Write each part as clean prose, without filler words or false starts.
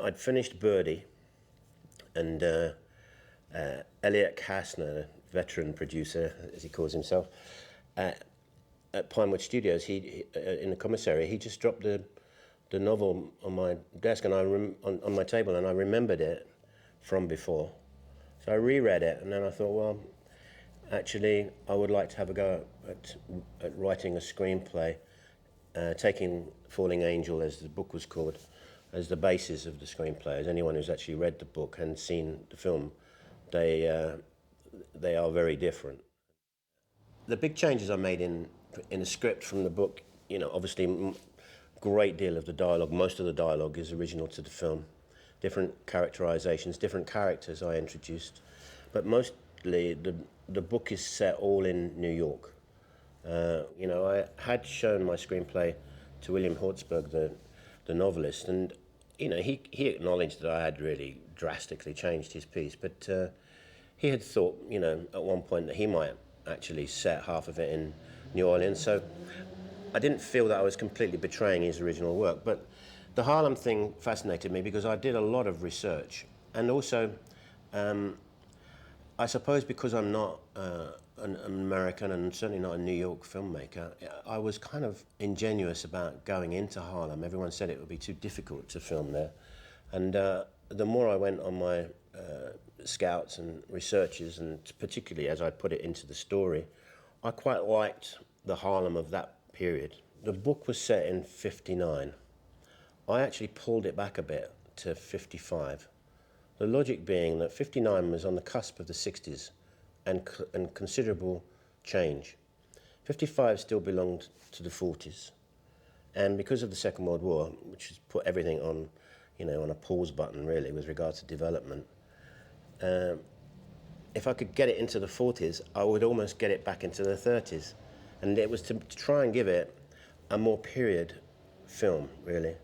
I'd finished Birdie, and Elliot Kastner, veteran producer, as he calls himself, at Pinewood Studios, he in the commissary, he just dropped the novel on my desk and on my table, and I remembered it from before. So I reread it, and then I thought, well, actually, I would like to have a go at writing a screenplay, taking Falling Angel, as the book was called, as the basis of the screenplay. As anyone who's actually read the book and seen the film, they are very different. The big changes I made in the script from the book, obviously, great deal of the dialogue, most of the dialogue is original to the film. Different characterizations, different characters I introduced, but mostly the book is set all in New York. I had shown my screenplay to William Hortzberg, the novelist, and he acknowledged that I had really drastically changed his piece, but he had thought, at one point that he might actually set half of it in New Orleans, so I didn't feel that I was completely betraying his original work. But the Harlem thing fascinated me because I did a lot of research, and also I suppose because I'm not an American and certainly not a New York filmmaker, I was kind of ingenuous about going into Harlem. Everyone said it would be too difficult to film there, and the more I went on my scouts and researches, and particularly as I put it into the story, I quite liked the Harlem of that period. The book was set in '59. I actually pulled it back a bit to '55. The logic being that '59 was on the cusp of the '60s and considerable change. '55 still belonged to the '40s. And because of the Second World War, which has put everything on, on a pause button really with regard to development, if I could get it into the '40s, I would almost get it back into the '30s. And it was to try and give it a more period film, really.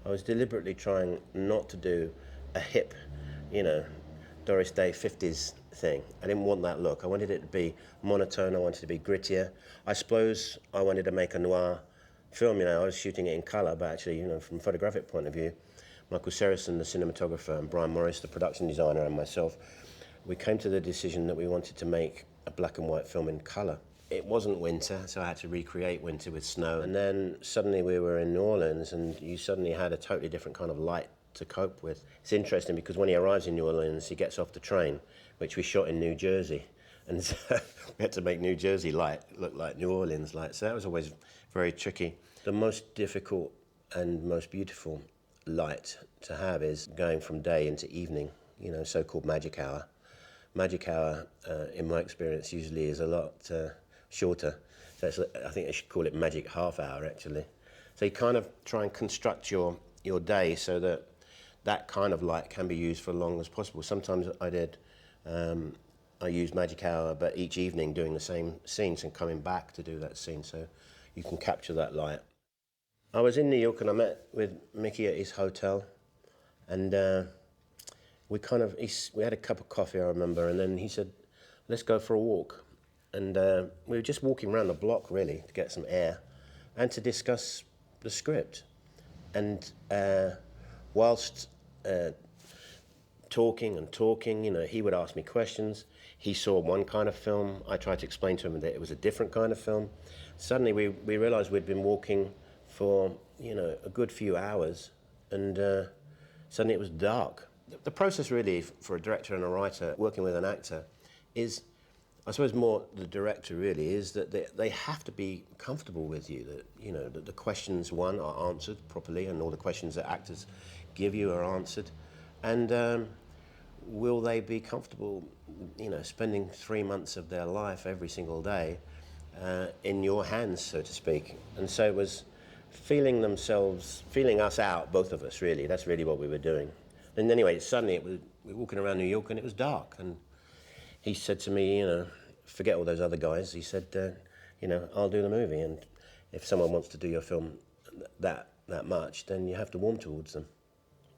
I was deliberately trying not to do a hip, Doris Day 50s thing. I didn't want that look. I wanted it to be monotone. I wanted it to be grittier. I suppose I wanted to make a noir film. I was shooting it in color, but actually, from a photographic point of view, Michael Serrison, the cinematographer, and Brian Morris, the production designer, and myself, we came to the decision that we wanted to make a black and white film in color. It wasn't winter, so I had to recreate winter with snow. And then suddenly we were in New Orleans, and you suddenly had a totally different kind of light to cope with. It's interesting because when he arrives in New Orleans, he gets off the train, which we shot in New Jersey. And so we had to make New Jersey light look like New Orleans light. So that was always very tricky. The most difficult and most beautiful light to have is going from day into evening, so-called magic hour. Magic hour, in my experience, usually is a lot shorter. So I think I should call it magic half hour, actually. So you kind of try and construct your day so that kind of light can be used for as long as possible. Sometimes I used magic hour, but each evening doing the same scenes and coming back to do that scene, so you can capture that light. I was in New York and I met with Mickey at his hotel, and we had a cup of coffee, I remember, and then he said, let's go for a walk. And we were just walking around the block, really, to get some air and to discuss the script. And whilst talking, he would ask me questions. He saw one kind of film. I tried to explain to him that it was a different kind of film. Suddenly we realized we'd been walking for, a good few hours, and suddenly it was dark. The process really for a director and a writer working with an actor is, I suppose more the director really, is that they have to be comfortable with you, that the questions, one, are answered properly, and all the questions that actors give you are answered. And will they be comfortable, spending 3 months of their life every single day in your hands, so to speak. And so it was feeling us out, both of us, really. That's really what we were doing. And anyway, suddenly we were walking around New York and it was dark. And he said to me, forget all those other guys. He said, I'll do the movie. And if someone wants to do your film that much, then you have to warm towards them.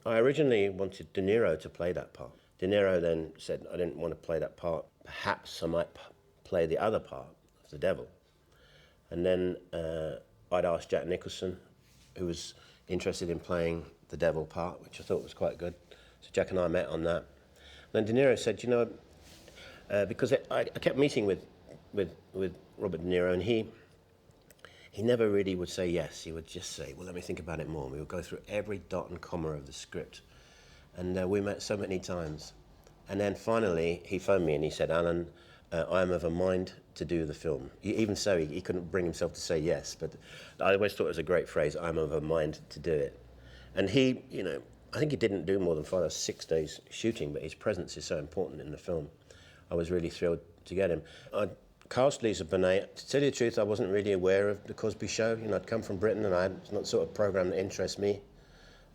I originally wanted De Niro to play that part. De Niro then said, I didn't want to play that part. Perhaps I might play the other part of the devil. And then I'd asked Jack Nicholson, who was interested in playing the devil part, which I thought was quite good. So Jack and I met on that. Then De Niro said, you know, because I kept meeting with Robert De Niro, and he never really would say yes. He would just say, well, let me think about it more. We would go through every dot and comma of the script. And we met so many times. And then finally, he phoned me and he said, Alan, I am of a mind to do the film. Even so, he couldn't bring himself to say yes. But I always thought it was a great phrase, I'm of a mind to do it. And he, you know, I think he didn't do more than 5 or 6 days shooting, but his presence is so important in the film. I was really thrilled to get him. I cast Lisa Bonet. To tell you the truth, I wasn't really aware of The Cosby Show. You know, I'd come from Britain and it's not the sort of program that interests me.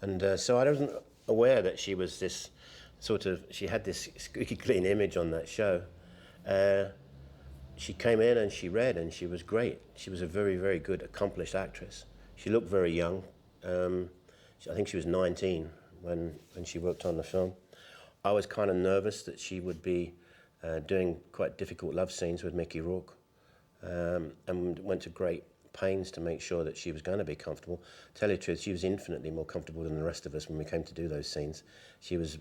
And so I wasn't aware that she was this sort of, she had this squeaky clean image on that show. She came in and she read and she was great. She was a very, very good, accomplished actress. She looked very young. I think she was 19 when she worked on the film. I was kind of nervous that she would be doing quite difficult love scenes with Mickey Rourke, and went to great pains to make sure that she was going to be comfortable. Tell you the truth, she was infinitely more comfortable than the rest of us when we came to do those scenes. She was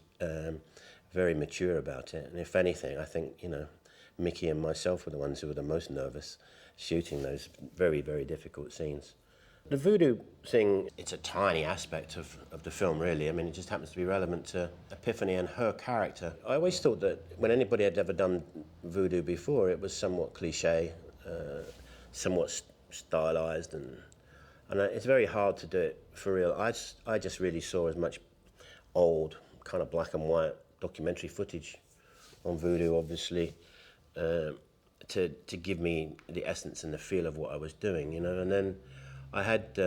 very mature about it, and if anything, I think, you know, Mickey and myself were the ones who were the most nervous shooting those very, very difficult scenes. The voodoo thing, it's a tiny aspect of the film, really. I mean, it just happens to be relevant to Epiphany and her character. I always thought that when anybody had ever done voodoo before, it was somewhat cliche, somewhat stylized, and it's very hard to do it for real. I just really saw as much old, kind of black and white documentary footage on voodoo, obviously, to give me the essence and the feel of what I was doing, you know. And then I had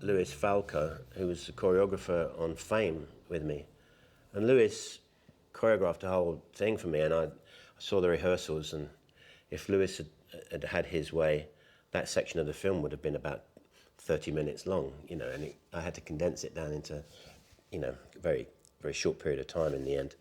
Louis Falco, who was the choreographer on Fame, with me. And Louis choreographed the whole thing for me, and I saw the rehearsals, and if Louis had had his way, that section of the film would have been about 30 minutes long, you know, and I had to condense it down into, you know, a very, very short period of time in the end.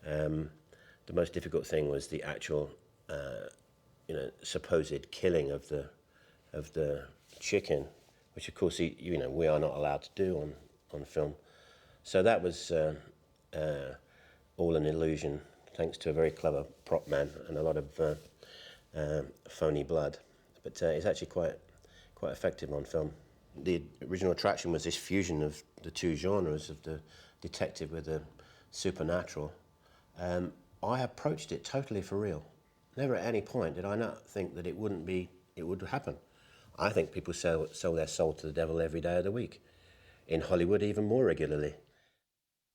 The most difficult thing was the actual, you know, supposed killing of the chicken, which of course, you know, we are not allowed to do on film. So that was all an illusion, thanks to a very clever prop man and a lot of phony blood. But it's actually quite effective on film. The original attraction was this fusion of the two genres, of the detective with the supernatural. I approached it totally for real. Never at any point did I not think that it would happen. I think people sell their soul to the devil every day of the week. In Hollywood, even more regularly.